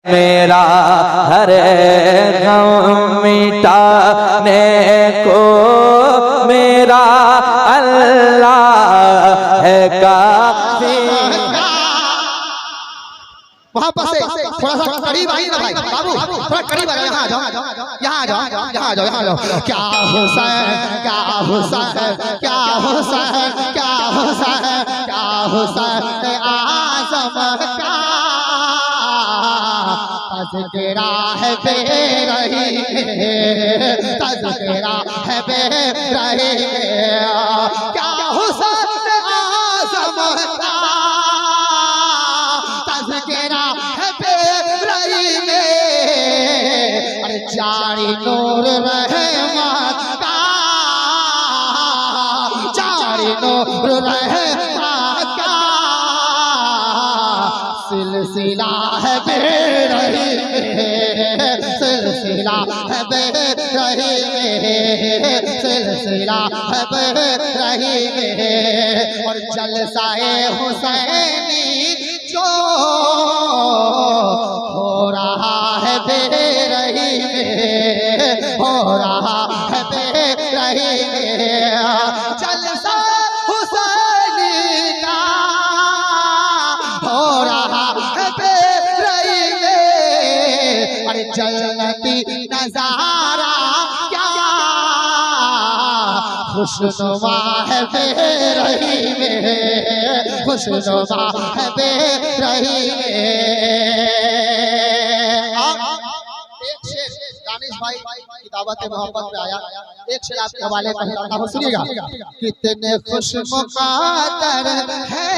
मेरा हर गम मिटाने को मेरा अल्लाह है काफी। वहाँ पर से थोड़ा सा करीब आइए ना भाई, बाबू थोड़ा करीब आ जाओ, यहाँ आ जाओ, यहाँ आ जाओ, यहाँ आ जाओ, यहाँ आ जाओ। क्या हुसैन, क्या हुसैन, क्या हुसैन, क्या हुसैन, क्या हुसैन आज़म का तज़किरा है बेरही में, तज़किरा है बेरही में। क्या हुसैन आज़म का तज़किरा है बेरही में। अरे जारी नूर रहमत का, जारी नूर रहमत का सिलसिला है बेरही में, सिलसिला है बेरही में, सिलसिला है बेरही में। और जलसाए हुसैनी जो हो रहा है बेरही में, हो रहा है बेरही में। जलसा हुसैनी का हो रहा है बेरही में। अरे जन्नती नजारा क्या खुशनुमा है बेरही में, खुशनुमा है बेरही में। एक शेर दानिश भाई की दावत मोहब्बत में आया, एक शेर आपके हवाले करता हूँ, सुनिएगा। कितने खुश मुक़द्दर है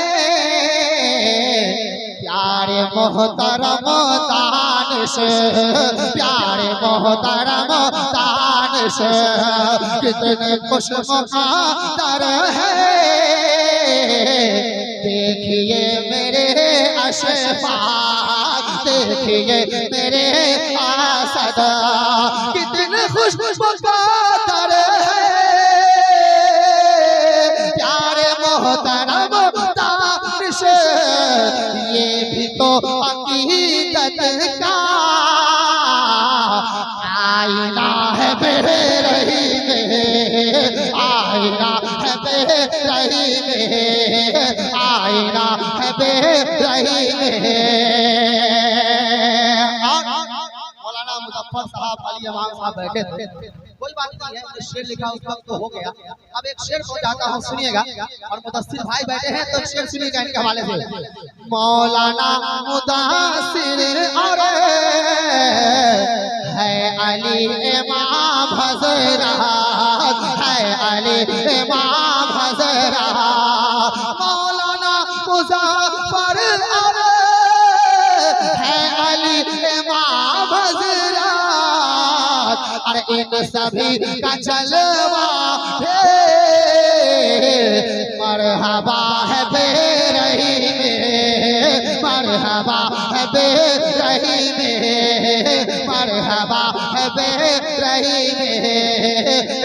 प्यारे मोहतरम दानिश, प्यारे मोहतरम दानिश। कितने खुश मुक़द्दर है देखिए मेरे अशफाक, देखिए मेरे आसद। कितने खुश मुक़द्दर है प्यारे मोहतरम दानिश। ये भी तो हकीकत का आईना है बेरही में, आईना है बेरही में, आईना है बेरही में। मौलाना मुज़फ़्फ़र साहब अली इमाम साहब बैठे थे, कोई बात नहीं है, शेर लिखा उस वक्त तो हो गया। अब एक शेर को जाता हूँ, सुनिएगा। और मुदस्सिर भाई बैठे हैं तो शेर सुनिएगा इनके हवाले से। मौलाना मुदस्सिर अरे है अली इमाम हज़रत, है अली इमाम हज़रत। मौलाना मुज़फ़्फ़र अरे है अली इमाम हज़रत। अरे इन सभी का जलवा मरहबा है बेरही में, मरहबा है बेरही में, मरहबा है बेरही में।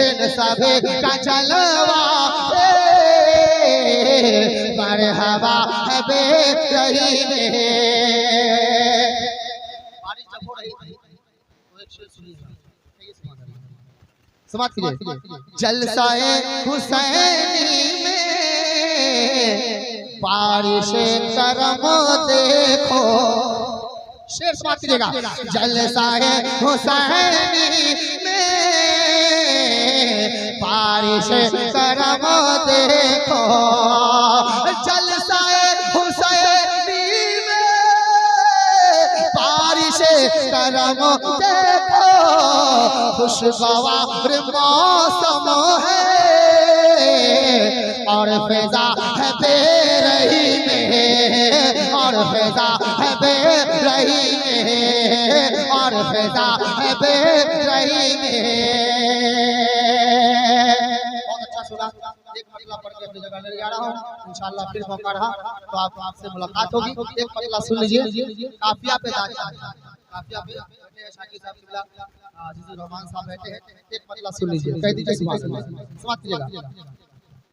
इन सभी का जलवा मरहबा है बेरही में। समाप्त कीजिए। जलसाए हुसैनी में बारिश करम देखो, शेर समाप्त कीजिएगा। जलसाए हुसैनी में बारिश करम देखो, जलसाए हुसैनी में बारिश करम देखो। खुशगवार मौसम है और फिजा है बेरही में, और फिजा है बेरही में, और फिजा है बेरही में। बहुत अच्छा सुना, एक मतला पढ़ के अपनी जगह ले जा रहा हूँ। इंशाअल्लाह फिर मौका रहा तो आपसे मुलाकात होगी। एक मतला सुन लीजिए। काफिया पे काफिया पे शाकिर साहब किबला अजीजुर रहमान साहब बैठे हैं, एक मतला सुन लीजिए, कह दीजिए समाप्त कीजिएगा।